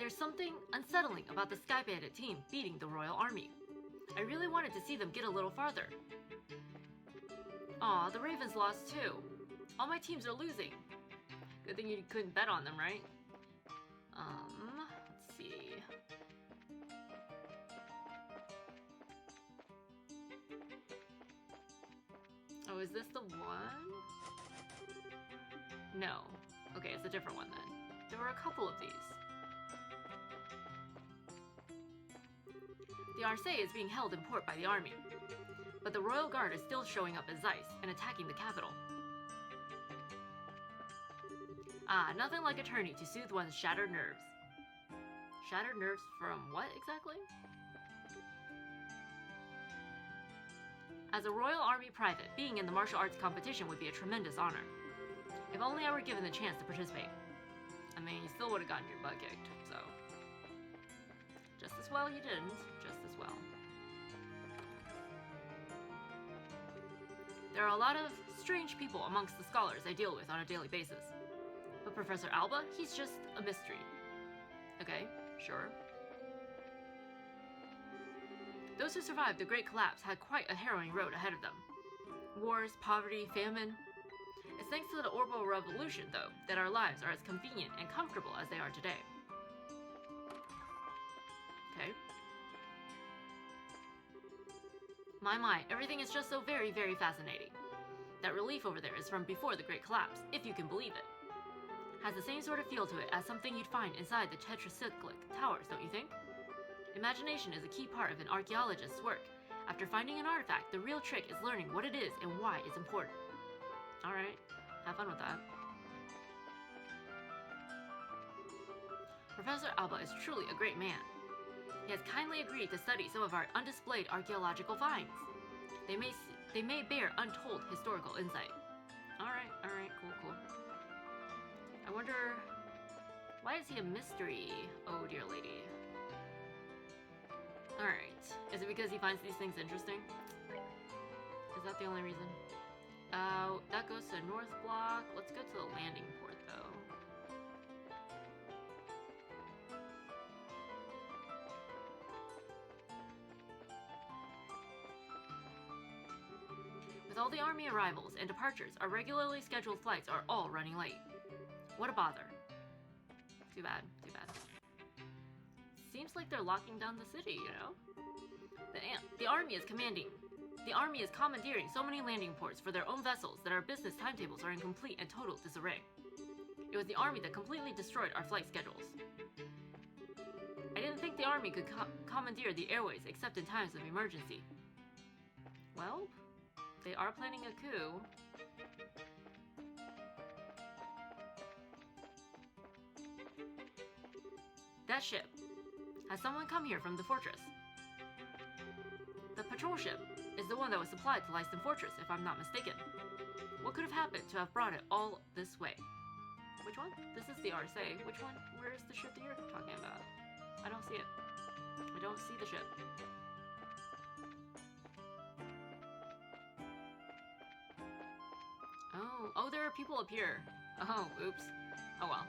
There's something unsettling about the Sky Bandit team beating the Royal Army. I really wanted to see them get a little farther. Aw, the Ravens lost too. All my teams are losing. Good thing you couldn't bet on them, right? Let's see. Oh, is this the one? No. Okay, it's a different one then. There were a couple of these. The Arcee is being held in port by the army, but the Royal Guard is still showing up as Zeiss and attacking the capital. Ah, nothing like a tourney to soothe one's shattered nerves. Shattered nerves from what exactly? As a Royal Army private, being in the martial arts competition would be a tremendous honor. If only I were given the chance to participate. I mean, you still would have gotten your butt kicked, so... Just as well you didn't, just as well. There are a lot of strange people amongst the scholars I deal with on a daily basis. But Professor Alba, he's just a mystery. Okay, sure. Those who survived the Great Collapse had quite a harrowing road ahead of them. Wars, poverty, famine. It's thanks to the Orbital Revolution, though, that our lives are as convenient and comfortable as they are today. Okay. My, everything is just so very, very fascinating. That relief over there is from before the Great Collapse, if you can believe it. Has the same sort of feel to it as something you'd find inside the tetracyclic towers, don't you think? Imagination is a key part of an archaeologist's work. After finding an artifact, the real trick is learning what it is and why it's important. Alright, have fun with that. Professor Alba is truly a great man. He has kindly agreed to study some of our undisplayed archaeological finds. They may bear untold historical insight. Alright, cool. I wonder, why is he a mystery? Oh dear lady. Alright, is it because he finds these things interesting? Is that the only reason? That goes to North Block. Let's go to the landing port though. With all the army arrivals and departures, our regularly scheduled flights are all running late. What a bother. Too bad. Seems like they're locking down the city, you know? The army is commandeering so many landing ports for their own vessels that our business timetables are in complete and total disarray. It was the army that completely destroyed our flight schedules. I didn't think the army could commandeer the airways except in times of emergency. Well, they are planning a coup. That ship. Has someone come here from the fortress? The patrol ship is the one that was supplied to Leiston Fortress, if I'm not mistaken. What could have happened to have brought it all this way? Which one? This is the Arcee. Which one? Where is the ship that you're talking about? I don't see it. I don't see the ship. Oh, there are people up here. Oh, oops. Oh well.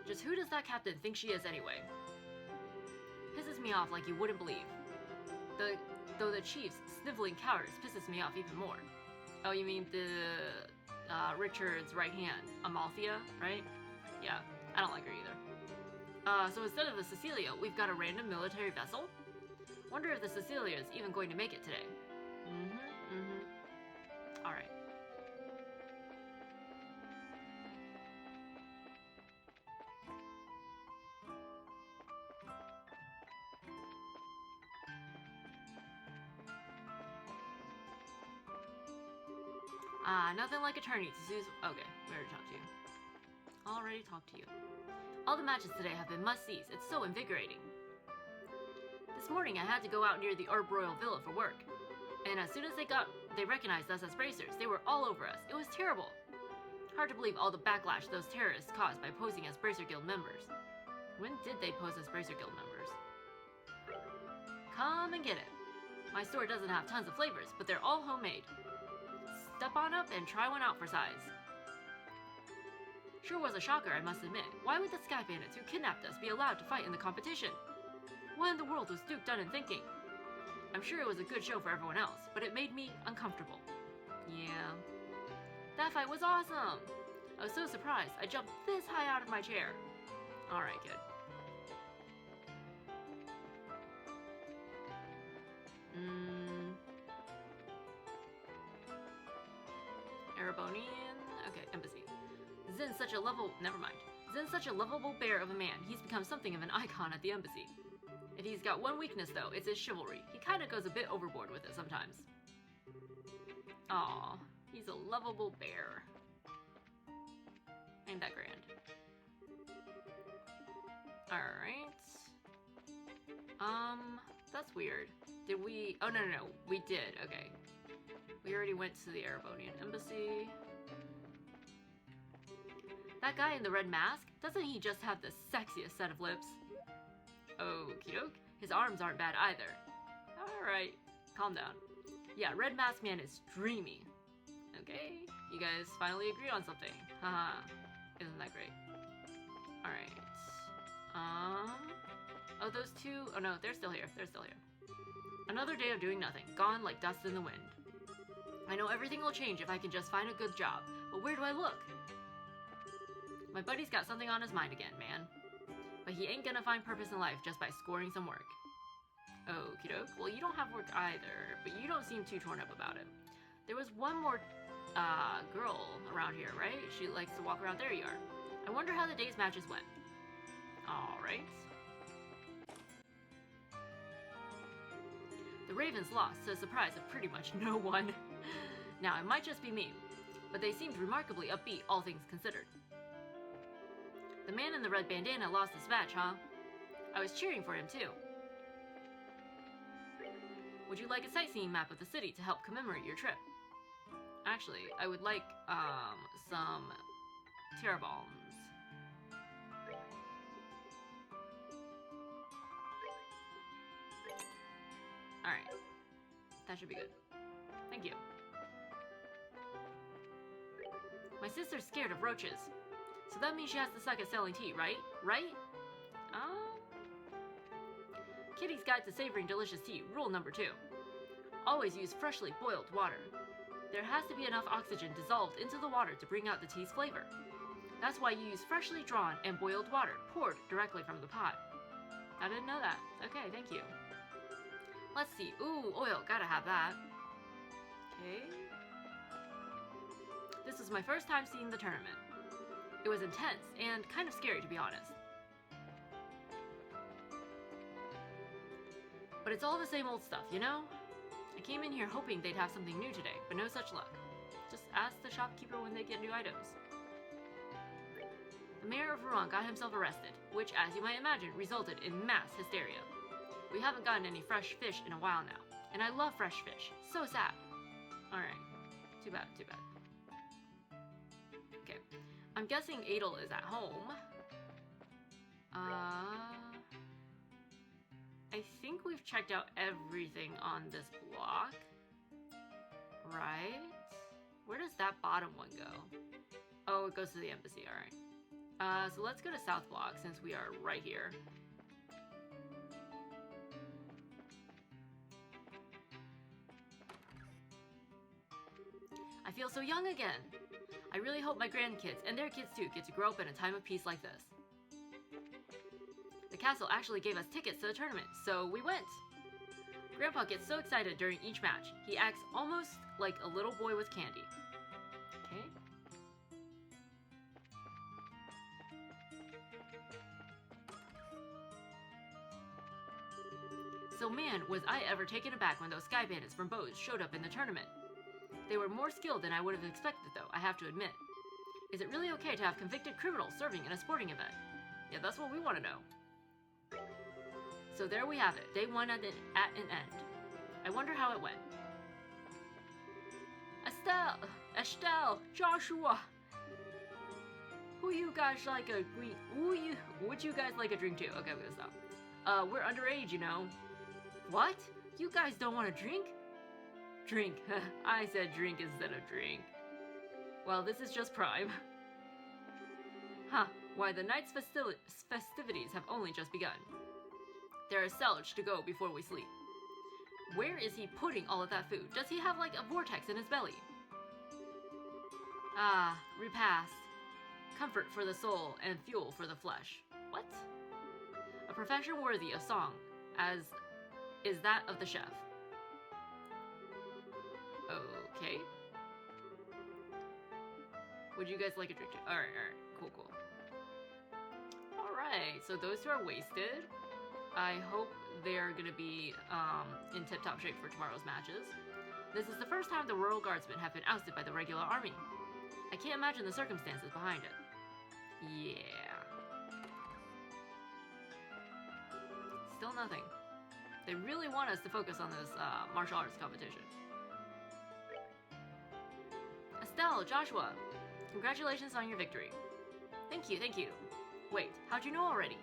Just who does that captain think she is anyway? Pisses me off like you wouldn't believe. Though the chief's sniveling cowardice pisses me off even more. Oh, you mean the Richard's right hand, Amalthea, right? Yeah, I don't like her either. So instead of the Cecilia, we've got a random military vessel? Wonder if the Cecilia is even going to make it today. Alright. Nothing like attorney to sue. Okay, we already talked to you. Already talked to you. All the matches today have been must-sees. It's so invigorating. This morning I had to go out near the Herb Royal Villa for work. And as soon as they recognized us as bracers, they were all over us. It was terrible. Hard to believe all the backlash those terrorists caused by posing as Bracer Guild members. When did they pose as Bracer Guild members? Come and get it. My store doesn't have tons of flavors, but they're all homemade. Step on up and try one out for size. Sure was a shocker, I must admit. Why would the Sky Bandits who kidnapped us be allowed to fight in the competition? What in the world was Duke Dunn thinking? I'm sure it was a good show for everyone else, but it made me uncomfortable. Yeah. That fight was awesome! I was so surprised, I jumped this high out of my chair. Alright, good. Erebonian? Okay, embassy. Zin's such a lovable bear of a man. He's become something of an icon at the embassy. If he's got one weakness, though, it's his chivalry. He kinda goes a bit overboard with it sometimes. Aw, he's a lovable bear. Ain't that grand. Alright. That's weird. Did we... Oh, no. We did. Okay. We already went to the Erebonian embassy. That guy in the red mask? Doesn't he just have the sexiest set of lips? Okie doke. His arms aren't bad either. Alright. Calm down. Yeah, Red Mask Man is dreamy. Okay. You guys finally agreed on something. Haha. Isn't that great? Alright. Oh, those two... Oh, no, they're still here. Another day of doing nothing. Gone like dust in the wind. I know everything will change if I can just find a good job. But where do I look? My buddy's got something on his mind again, man. But he ain't gonna find purpose in life just by scoring some work. Okie doke. Well, you don't have work either, but you don't seem too torn up about it. There was one more, girl around here, right? She likes to walk around. There you are. I wonder how the day's matches went. Alright. The Ravens lost to the surprise of pretty much no one. Now, it might just be me, but they seemed remarkably upbeat, all things considered. The man in the red bandana lost his match, huh? I was cheering for him, too. Would you like a sightseeing map of the city to help commemorate your trip? Actually, I would like, some terra bombs. Alright. That should be good. Thank you. My sister's scared of roaches. So that means she has to suck at selling tea, right? Right? Kitty's Guide to Savoring Delicious Tea, rule number 2. Always use freshly boiled water. There has to be enough oxygen dissolved into the water to bring out the tea's flavor. That's why you use freshly drawn and boiled water, poured directly from the pot. I didn't know that. Okay, thank you. Let's see. Ooh, oil. Gotta have that. Okay. This was my first time seeing the tournament. It was intense and kind of scary, to be honest. But it's all the same old stuff, you know? I came in here hoping they'd have something new today, but no such luck. Just ask the shopkeeper when they get new items. The mayor of Rouen got himself arrested, which, as you might imagine, resulted in mass hysteria. We haven't gotten any fresh fish in a while now, and I love fresh fish. So sad. Alright. Too bad, too bad. Okay. I'm guessing Adel is at home. I think we've checked out everything on this block. Right? Where does that bottom one go? Oh, it goes to the embassy, alright. So let's go to South Block since we are right here. I feel so young again. I really hope my grandkids, and their kids too, get to grow up in a time of peace like this. The castle actually gave us tickets to the tournament, so we went. Grandpa gets so excited during each match. He acts almost like a little boy with candy. Okay. So man, was I ever taken aback when those Sky Bandits from Bose showed up in the tournament. They were more skilled than I would have expected, though, I have to admit. Is it really okay to have convicted criminals serving in a sporting event? Yeah, that's what we want to know. So there we have it, day 1 at an end. I wonder how it went. Estelle, Joshua. Would you guys like a drink too? Okay, I'm gonna stop. We're underage, you know. What? You guys don't want to drink? Drink. I said drink instead of drink. Well, this is just prime. Huh, why the night's festivities have only just begun. There is salvage to go before we sleep. Where is he putting all of that food? Does he have like a vortex in his belly? Ah, repast. Comfort for the soul and fuel for the flesh. What? A profession worthy of song, as is that of the chef. Okay. Would you guys like a drink? Alright, cool. Alright, so those two are wasted. I hope they're gonna be in tip-top shape for tomorrow's matches. This is the first time the Royal Guardsmen have been ousted by the regular army. I can't imagine the circumstances behind it. Yeah. Still nothing. They really want us to focus on this martial arts competition. Estelle, Joshua, congratulations on your victory. Thank you. Wait, how'd you know already?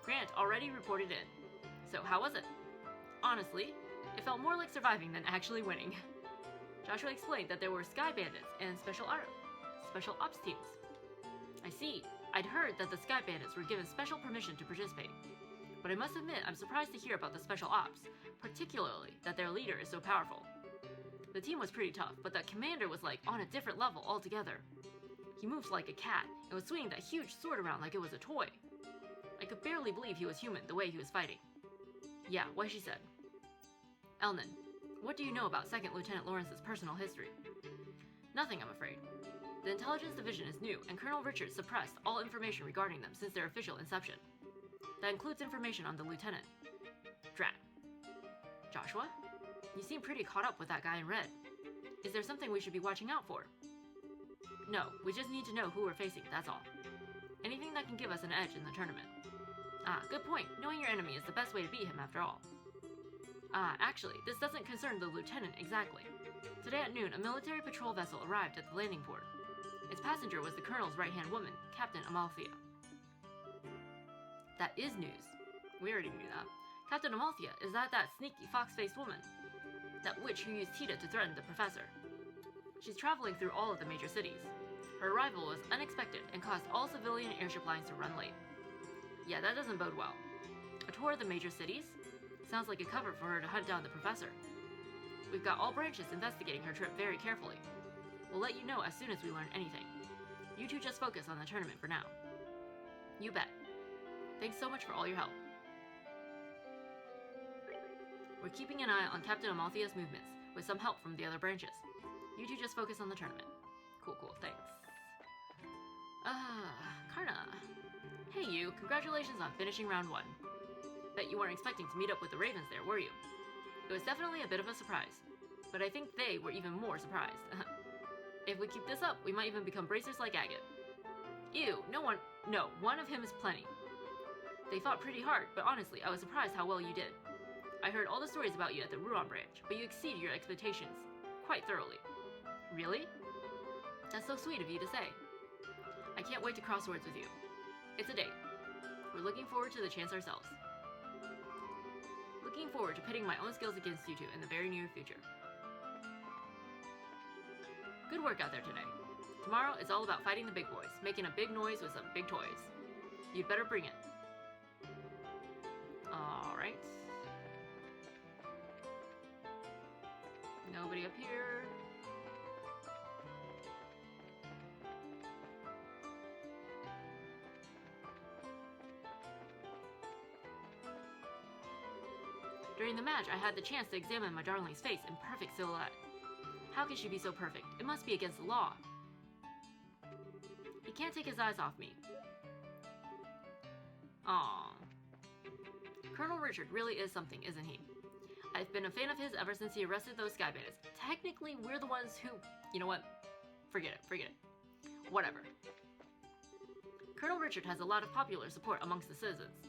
Grant already reported in. So how was it? Honestly, it felt more like surviving than actually winning. Joshua explained that there were sky bandits and special ops teams. I see. I'd heard that the sky bandits were given special permission to participate. But I must admit, I'm surprised to hear about the special ops, particularly that their leader is so powerful. The team was pretty tough, but the commander was like on a different level altogether. He moved like a cat and was swinging that huge sword around like it was a toy. I could barely believe he was human the way he was fighting. Yeah, what she said. Elnan, what do you know about 2nd Lieutenant Lawrence's personal history? Nothing, I'm afraid. The intelligence division is new, and Colonel Richards suppressed all information regarding them since their official inception. That includes information on the lieutenant. Drat. Joshua? You seem pretty caught up with that guy in red. Is there something we should be watching out for? No, we just need to know who we're facing, that's all. Anything that can give us an edge in the tournament. Ah, good point. Knowing your enemy is the best way to beat him after all. Actually, this doesn't concern the lieutenant exactly. Today at noon, a military patrol vessel arrived at the landing port. Its passenger was the colonel's right-hand woman, Captain Amalthea. That is news. We already knew that. Captain Amalthea, is that sneaky fox-faced woman? That witch who used Tita to threaten the professor. She's traveling through all of the major cities. Her arrival was unexpected and caused all civilian airship lines to run late. Yeah, that doesn't bode well. A tour of the major cities? Sounds like a cover for her to hunt down the professor. We've got all branches investigating her trip very carefully. We'll let you know as soon as we learn anything. You two just focus on the tournament for now. You bet. Thanks so much for all your help. We're keeping an eye on Captain Amalthea's movements, with some help from the other branches. You two just focus on the tournament. Cool, thanks. Karna. Hey you, congratulations on finishing round 1. Bet you weren't expecting to meet up with the Ravens there, were you? It was definitely a bit of a surprise, but I think they were even more surprised. If we keep this up, we might even become bracers like Agate. Ew, no, one of him is plenty. They fought pretty hard, but honestly, I was surprised how well you did. I heard all the stories about you at the Ruan branch, but you exceeded your expectations quite thoroughly. Really? That's so sweet of you to say. I can't wait to cross swords with you. It's a date. We're looking forward to the chance ourselves. Looking forward to pitting my own skills against you two in the very near future. Good work out there today. Tomorrow it's all about fighting the big boys, making a big noise with some big toys. You'd better bring it. Alright. Nobody up here. During the match, I had the chance to examine my darling's face in perfect silhouette. How can she be so perfect? It must be against the law. He can't take his eyes off me. Aww. Colonel Richard really is something, isn't he? I've been a fan of his ever since he arrested those sky bandits. Technically, we're the ones who... You know what? Forget it. Whatever. Colonel Richard has a lot of popular support amongst the citizens.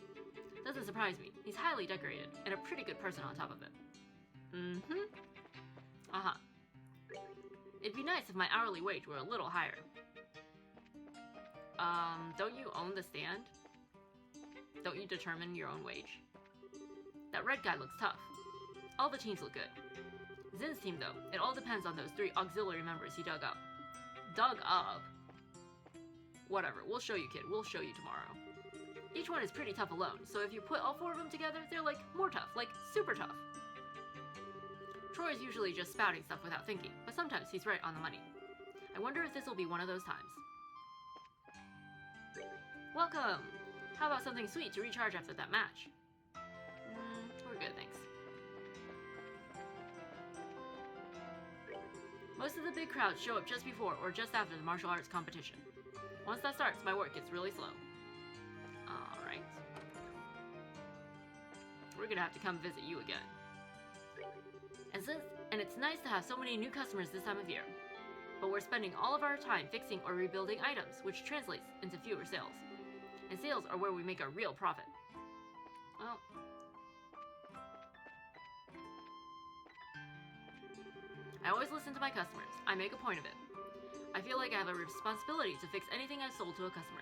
Doesn't surprise me. He's highly decorated, and a pretty good person on top of it. Uh-huh. It'd be nice if my hourly wage were a little higher. Don't you own the stand? Don't you determine your own wage? That red guy looks tough. All the teams look good. Zin's team, though, it all depends on those 3 auxiliary members he dug up. Dug up? Whatever, we'll show you, kid. We'll show you tomorrow. Each one is pretty tough alone, so if you put all 4 of them together, they're like more tough, like super tough. Troy's usually just spouting stuff without thinking, but sometimes he's right on the money. I wonder if this will be one of those times. Welcome! How about something sweet to recharge after that match? We're good, thanks. Most of the big crowds show up just before or just after the martial arts competition. Once that starts, my work gets really slow. Alright. We're gonna have to come visit you again. And it's nice to have so many new customers this time of year. But we're spending all of our time fixing or rebuilding items, which translates into fewer sales. And sales are where we make a real profit. Well... I always listen to my customers. I make a point of it. I feel like I have a responsibility to fix anything I've sold to a customer.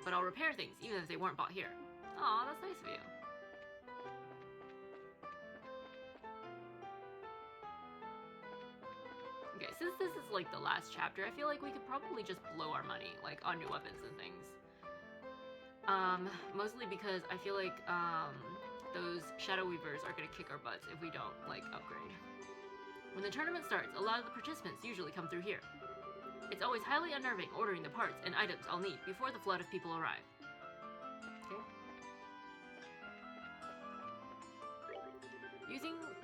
But I'll repair things even if they weren't bought here. Aw, that's nice of you. Okay, since this is like the last chapter, I feel like we could probably just blow our money, like, on new weapons and things. Mostly because I feel like, those Shadow Weavers are gonna kick our butts if we don't, like, upgrade. When the tournament starts, a lot of the participants usually come through here. It's always highly unnerving ordering the parts and items I'll need before the flood of people arrive. Okay.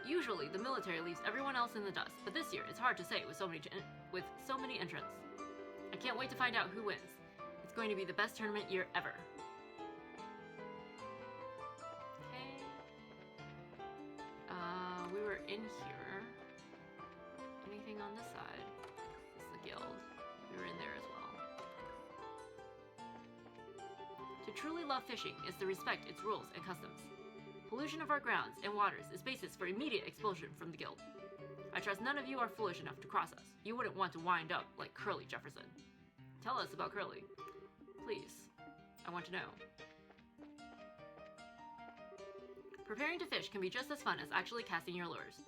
Usually, the military leaves everyone else in the dust, but this year it's hard to say with so many entrants. I can't wait to find out who wins. It's going to be the best tournament year ever. Okay. We were in here. Anything on this side? This is the guild. We were in there as well. To truly love fishing is to respect its rules and customs. Pollution of our grounds and waters is basis for immediate expulsion from the guild. I trust none of you are foolish enough to cross us. You wouldn't want to wind up like Curly Jefferson. Tell us about Curly. Please. I want to know. Preparing to fish can be just as fun as actually casting your lures.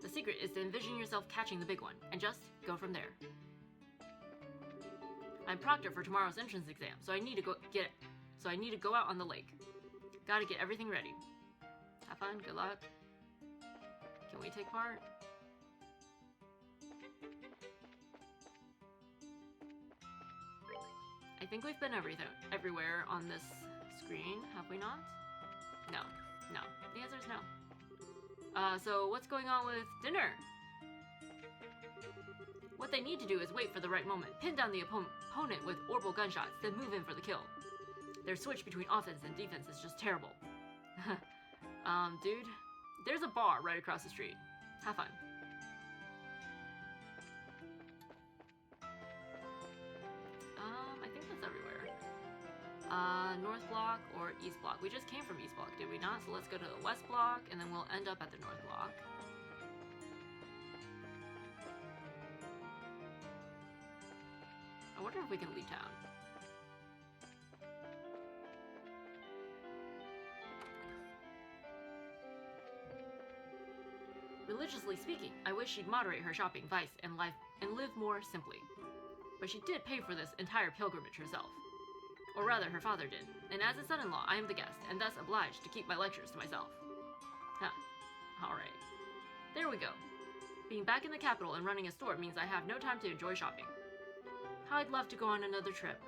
The secret is to envision yourself catching the big one, and just go from there. I'm proctor for tomorrow's entrance exam, so I need to go out on the lake. Gotta get everything ready. Have fun, good luck. Can we take part? I think we've been everywhere on this screen, have we not? No. No. The answer is no. So what's going on with dinner? What they need to do is wait for the right moment, pin down the opponent with orbital gunshots, then move in for the kill. Their switch between offense and defense is just terrible. Dude, there's a bar right across the street. Have fun. I think that's everywhere. North block or east block? We just came from east block, did we not? So let's go to the west block, and then we'll end up at the north block. I wonder if we can leave town. Religiously speaking, I wish she'd moderate her shopping vice and live more simply. But she did pay for this entire pilgrimage herself. Or rather, her father did. And as a son-in-law, I am the guest, and thus obliged to keep my lectures to myself. Huh. Alright. There we go. Being back in the capital and running a store means I have no time to enjoy shopping. How I'd love to go on another trip.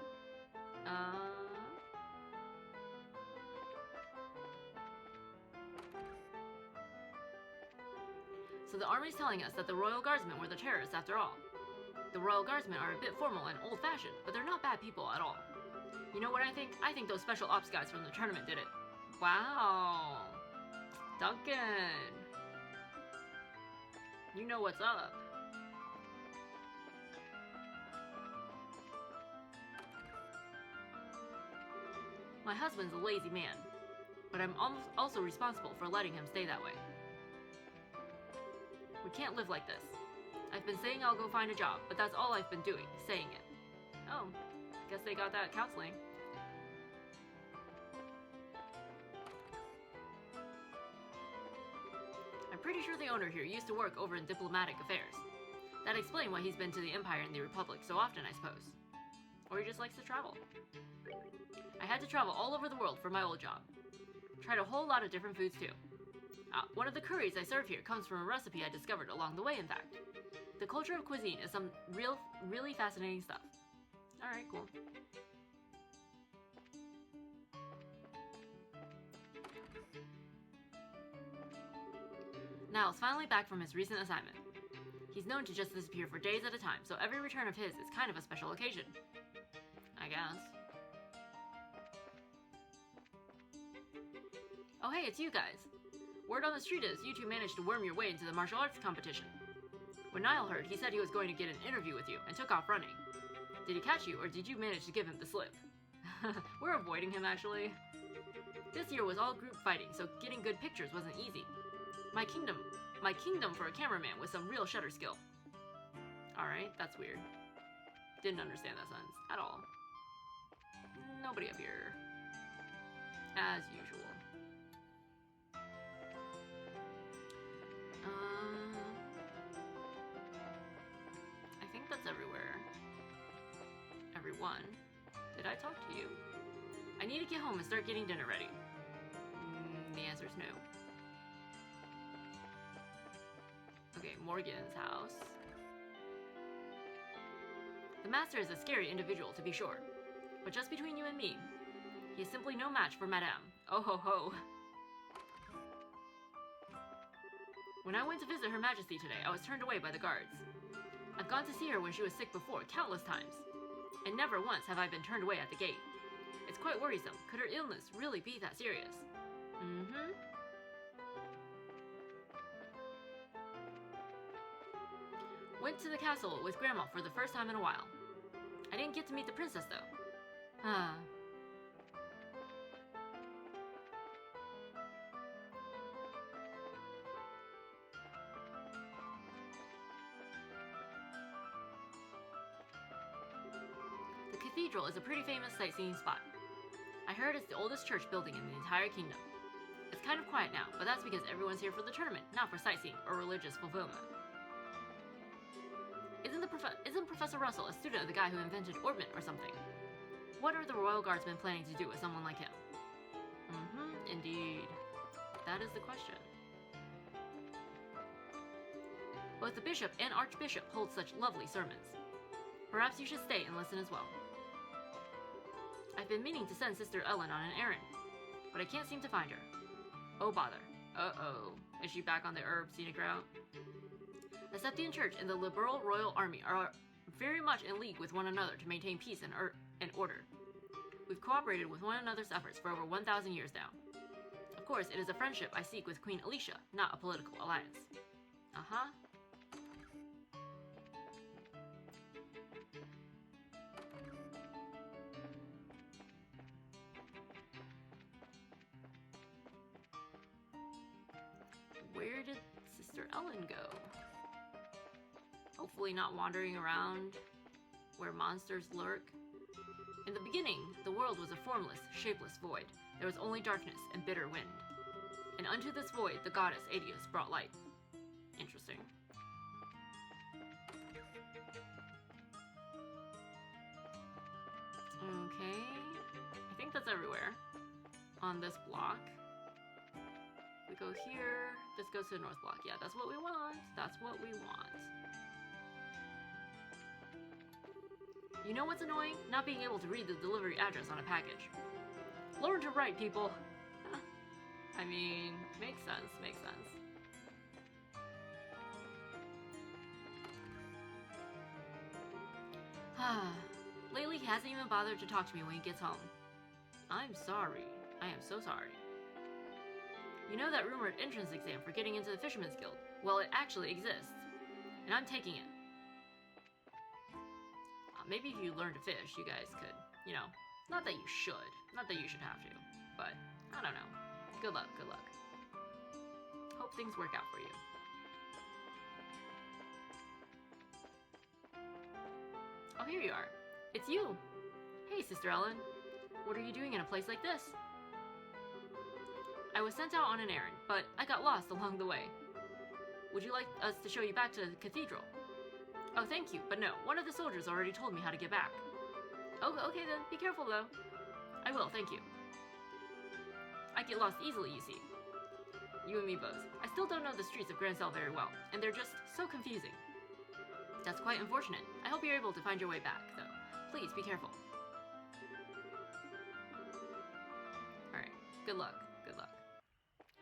So the army's telling us that the Royal Guardsmen were the terrorists after all. The Royal Guardsmen are a bit formal and old-fashioned, but they're not bad people at all. You know what I think? I think those special ops guys from the tournament did it. Wow. Duncan. You know what's up. My husband's a lazy man, but I'm also responsible for letting him stay that way. We can't live like this. I've been saying I'll go find a job, but that's all I've been doing, saying it. Oh, guess they got that counseling. I'm pretty sure the owner here used to work over in diplomatic affairs. That explains why he's been to the Empire and the Republic so often, I suppose. Or he just likes to travel. I had to travel all over the world for my old job. Tried a whole lot of different foods too. One of the curries I serve here comes from a recipe I discovered along the way, in fact. The culture of cuisine is some really fascinating stuff. Alright, cool. Niall's finally back from his recent assignment. He's known to just disappear for days at a time, so every return of his is kind of a special occasion. I guess. Oh hey, it's you guys. Word on the street is you two managed to worm your way into the martial arts competition. When Niall heard, he said he was going to get an interview with you and took off running. Did he catch you, or did you manage to give him the slip? We're avoiding him, actually. This year was all group fighting, so getting good pictures wasn't easy. My kingdom for a cameraman with some real shutter skill. Alright, that's weird. Didn't understand that sentence at all. Nobody up here. As usual. I think that's everywhere. Everyone. Did I talk to you? I need to get home and start getting dinner ready. The answer is no. Okay, Morgan's house. The master is a scary individual, to be sure. But just between you and me, he is simply no match for Madame. Oh ho ho. When I went to visit Her Majesty today, I was turned away by the guards. I've gone to see her when she was sick before, countless times. And never once have I been turned away at the gate. It's quite worrisome. Could her illness really be that serious? Went to the castle with Grandma for the first time in a while. I didn't get to meet the princess, though. The cathedral is a pretty famous sightseeing spot. I heard it's the oldest church building in the entire kingdom. It's kind of quiet now, but that's because everyone's here for the tournament, not for sightseeing or religious fulfillment. Isn't Professor Russell a student of the guy who invented orbit or something? What are the Royal Guardsmen planning to do with someone like him? Indeed. That is the question. Both the bishop and archbishop hold such lovely sermons. Perhaps you should stay and listen as well. I've been meaning to send Sister Ellen on an errand, but I can't seem to find her. Oh bother. Uh-oh. Is she back on the scenic route? The Septian Church and the Liberal Royal Army are very much in league with one another to maintain peace and order. We've cooperated with one another's efforts for over 1,000 years now. Of course, it is a friendship I seek with Queen Alicia, not a political alliance. Where did Sister Ellen go? Hopefully not wandering around where monsters lurk. In the beginning, the world was a formless, shapeless void. There was only darkness and bitter wind. And unto this void, the goddess Aidius brought light. Interesting. Okay. I think that's everywhere. On this block. We go here. This goes to the north block. Yeah, that's what we want. That's what we want. You know what's annoying? Not being able to read the delivery address on a package. Learn to write, people! I mean, makes sense, makes sense. Lately, he hasn't even bothered to talk to me when he gets home. I'm sorry. I am so sorry. You know that rumored entrance exam for getting into the Fisherman's Guild? Well, it actually exists. And I'm taking it. Maybe if you learn to fish, you guys could, you know, not that you should. Not that you should have to. But, I don't know. Good luck, good luck. Hope things work out for you. Oh, here you are. It's you. Hey, Sister Ellen. What are you doing in a place like this? I was sent out on an errand, but I got lost along the way. Would you like us to show you back to the cathedral? Oh, thank you, but no. One of the soldiers already told me how to get back. Oh, okay then. Be careful though. I will, thank you. I get lost easily, you see. You and me both. I still don't know the streets of Grand Cell very well, and they're just so confusing. That's quite unfortunate. I hope you're able to find your way back, though. Please, be careful. Alright, good luck, good luck.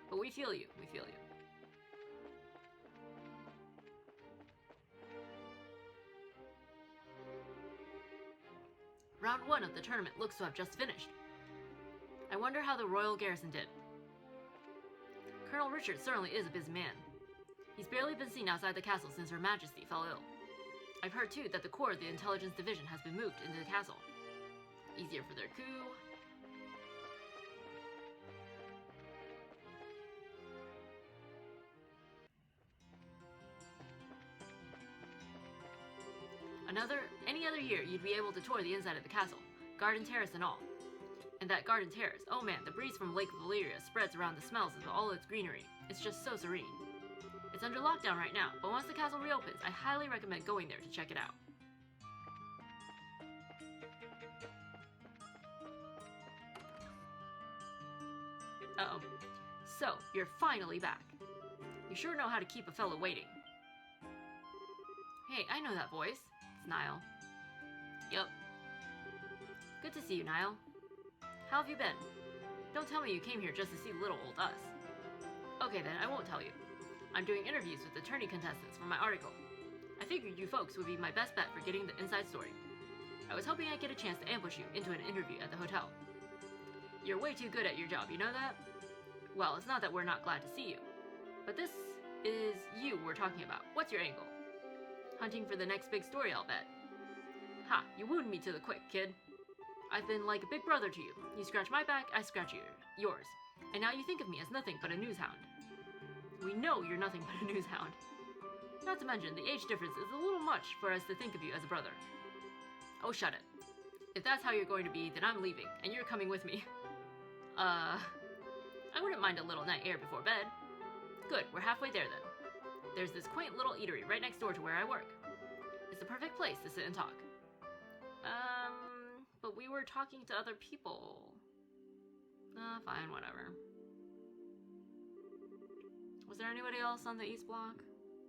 But we feel you, we feel you. Round 1 of the tournament looks to have just finished. I wonder how the Royal Garrison did. Colonel Richard certainly is a busy man. He's barely been seen outside the castle since Her Majesty fell ill. I've heard too that the core of the intelligence division has been moved into the castle. Easier for their coup. Any other year, you'd be able to tour the inside of the castle, garden terrace and all. And that garden terrace, oh man, the breeze from Lake Valeria spreads around the smells of all its greenery. It's just so serene. It's under lockdown right now, but once the castle reopens, I highly recommend going there to check it out. Uh-oh. So, you're finally back. You sure know how to keep a fella waiting. Hey, I know that voice. It's Niall. Yup. Good to see you, Niall. How have you been? Don't tell me you came here just to see little old us. Okay then, I won't tell you. I'm doing interviews with attorney contestants for my article. I figured you folks would be my best bet for getting the inside story. I was hoping I'd get a chance to ambush you into an interview at the hotel. You're way too good at your job, you know that? Well, it's not that we're not glad to see you. But this is you we're talking about. What's your angle? Hunting for the next big story, I'll bet. Ha, you wounded me to the quick, kid. I've been like a big brother to you. You scratch my back, I scratch yours. And now you think of me as nothing but a news hound. We know you're nothing but a news hound. Not to mention, the age difference is a little much for us to think of you as a brother. Oh, shut it. If that's how you're going to be, then I'm leaving, and you're coming with me. I wouldn't mind a little night air before bed. Good, we're halfway there then. There's this quaint little eatery right next door to where I work. It's the perfect place to sit and talk. But we were talking to other people. Fine, whatever. Was there anybody else on the East Block?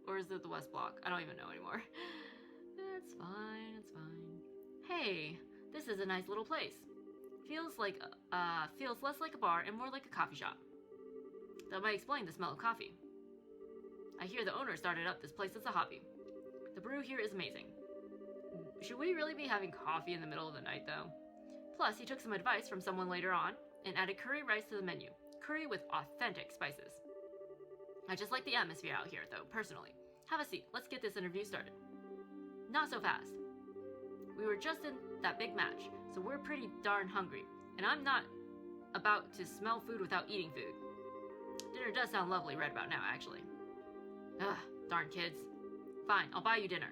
Or is it the West Block? I don't even know anymore. It's fine, it's fine. Hey, this is a nice little place. Feels less like a bar and more like a coffee shop. That might explain the smell of coffee. I hear the owner started up this place as a hobby. The brew here is amazing. Should we really be having coffee in the middle of the night, though? Plus, he took some advice from someone later on and added curry rice to the menu. Curry with authentic spices. I just like the atmosphere out here, though, personally. Have a seat. Let's get this interview started. Not so fast. We were just in that big match, so we're pretty darn hungry. And I'm not about to smell food without eating food. Dinner does sound lovely right about now, actually. Ugh, darn kids. Fine, I'll buy you dinner.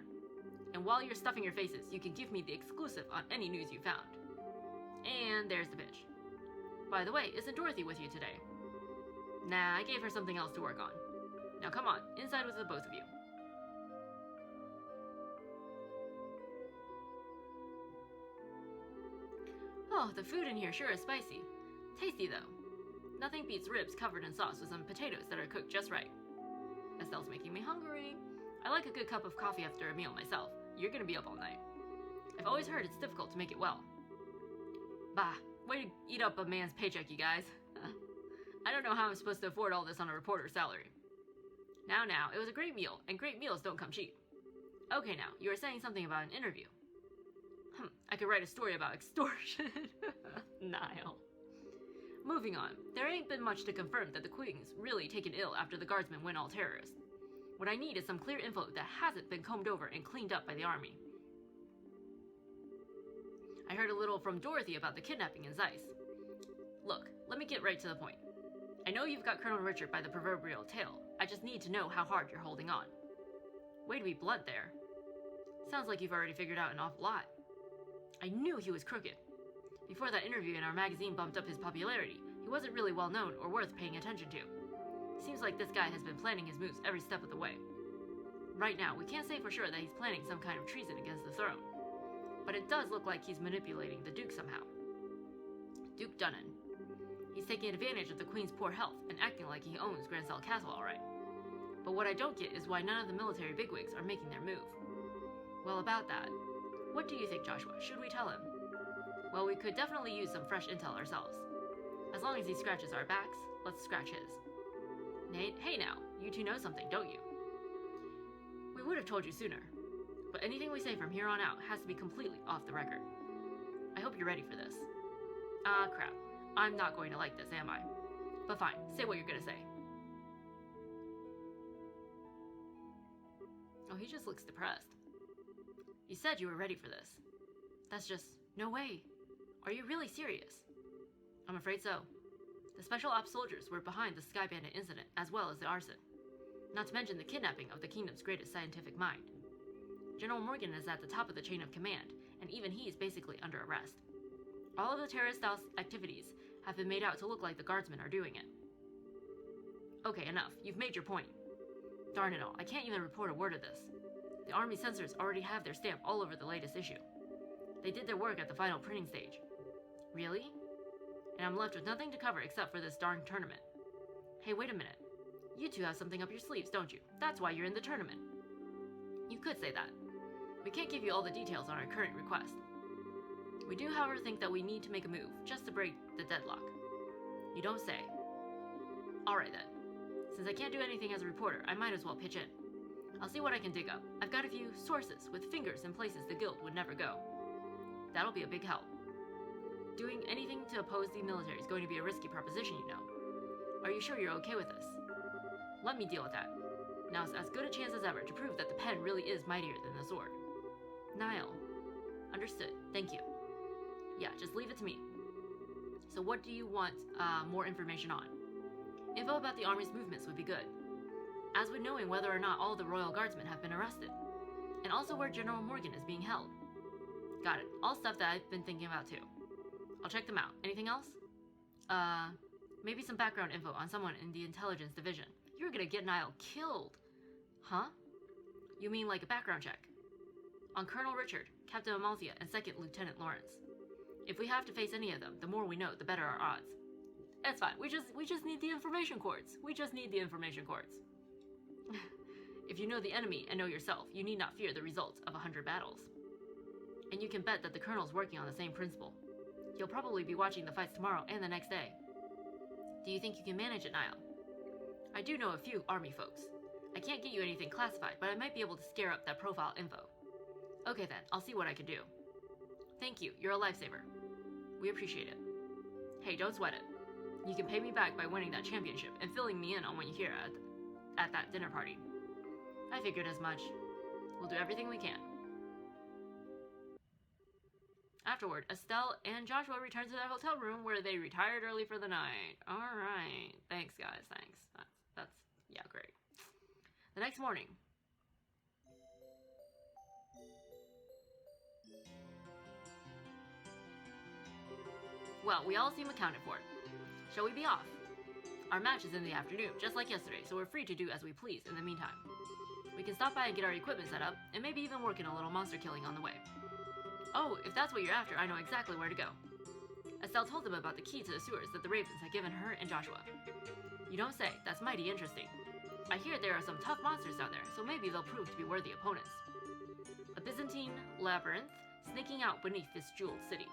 And while you're stuffing your faces, you can give me the exclusive on any news you found. And there's the pitch. By the way, isn't Dorothy with you today? Nah, I gave her something else to work on. Now come on, inside with the both of you. Oh, the food in here sure is spicy. Tasty though. Nothing beats ribs covered in sauce with some potatoes that are cooked just right. Estelle's making me hungry. I like a good cup of coffee after a meal myself. You're gonna be up all night. I've always heard it's difficult to make it well. Bah, way to eat up a man's paycheck, you guys. I don't know how I'm supposed to afford all this on a reporter's salary. Now, it was a great meal, and great meals don't come cheap. Okay now, you were saying something about an interview. I could write a story about extortion. Niall. Moving on, there ain't been much to confirm that the Queen's really taken ill after the guardsmen went all terrorist. What I need is some clear info that hasn't been combed over and cleaned up by the army. I heard a little from Dorothy about the kidnapping in Zeiss. Look, let me get right to the point. I know you've got Colonel Richard by the proverbial tail. I just need to know how hard you're holding on. Way to be blunt there. Sounds like you've already figured out an awful lot. I knew he was crooked. Before that interview in our magazine bumped up his popularity, he wasn't really well known or worth paying attention to. Seems like this guy has been planning his moves every step of the way. Right now, we can't say for sure that he's planning some kind of treason against the throne. but it does look like he's manipulating the Duke somehow. Duke Dunnan. He's taking advantage of the Queen's poor health and acting like he owns Grancel Castle, alright. But what I don't get is why none of the military bigwigs are making their move. Well, about that, what do you think, Joshua? Should we tell him? Well, we could definitely use some fresh intel ourselves. As long as he scratches our backs, let's scratch his. Nate, hey now, you two know something, don't you? We would have told you sooner, but anything we say from here on out has to be completely off the record. I hope you're ready for this. Crap. I'm not going to like this, am I? But fine, say what you're gonna say. Oh, he just looks depressed. You said you were ready for this. That's just... no way. Are you really serious? I'm afraid so. The Special Ops soldiers were behind the Sky Bandit incident, as well as the arson. Not to mention the kidnapping of the kingdom's greatest scientific mind. General Morgan is at the top of the chain of command, and even he is basically under arrest. All of the terrorist-style activities have been made out to look like the guardsmen are doing it. Okay, enough. You've made your point. Darn it all, I can't even report a word of this. The Army censors already have their stamp all over the latest issue. They did their work at the final printing stage. Really? And I'm left with nothing to cover except for this darn tournament. Hey, wait a minute. You two have something up your sleeves, don't you? That's why you're in the tournament. You could say that. We can't give you all the details on our current request. We do, however, think that we need to make a move, just to break the deadlock. You don't say. Alright then. Since I can't do anything as a reporter, I might as well pitch in. I'll see what I can dig up. I've got a few sources with fingers in places the guild would never go. That'll be a big help. Doing anything to oppose the military is going to be a risky proposition, you know. Are you sure you're okay with this? Let me deal with that. Now's as good a chance as ever to prove that the pen really is mightier than the sword. Niall. Understood. Thank you. Yeah, just leave it to me. So what do you want more information on? Info about the Army's movements would be good. As with knowing whether or not all the Royal Guardsmen have been arrested. And also where General Morgan is being held. Got it. All stuff that I've been thinking about too. I'll check them out. Anything else? Maybe some background info on someone in the intelligence division. You're gonna get Niall killed. Huh? You mean like a background check? On Colonel Richard, Captain Amalthea, and 2nd Lieutenant Lawrence. If we have to face any of them, the more we know, the better our odds. That's fine. We just need the information cords. We just need the information cords. If you know the enemy and know yourself, you need not fear the results of 100 battles. And you can bet that the Colonel's working on the same principle. He'll probably be watching the fights tomorrow and the next day. Do you think you can manage it, Niall? I do know a few Army folks. I can't get you anything classified, but I might be able to scare up that profile info. Okay then, I'll see what I can do. Thank you, you're a lifesaver. We appreciate it. Hey, don't sweat it. You can pay me back by winning that championship and filling me in on what you hear at that dinner party. I figured as much. We'll do everything we can. Afterward, Estelle and Joshua return to their hotel room where they retired early for the night. Alright. Thanks, guys. Thanks. That's yeah, great. The next morning. Well, we all seem accounted for. Shall we be off? Our match is in the afternoon, just like yesterday, so we're free to do as we please in the meantime. We can stop by and get our equipment set up, and maybe even work in a little monster killing on the way. Oh, if that's what you're after, I know exactly where to go. Estelle told them about the key to the sewers that the Ravens had given her and Joshua. You don't say. That's mighty interesting. I hear there are some tough monsters down there, so maybe they'll prove to be worthy opponents. A Byzantine labyrinth sneaking out beneath this jeweled city.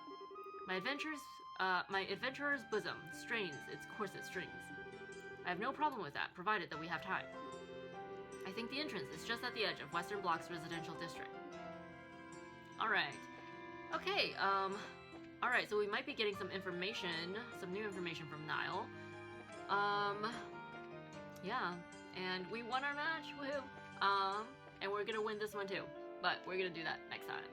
My adventurer's bosom strains its corset strings. I have no problem with that, provided that we have time. I think the entrance is just at the edge of Western Block's residential district. Alright. Okay, alright, so we might be getting some information, some new information from Niall. Yeah, and we won our match, woohoo! And we're gonna win this one too, but we're gonna do that next time.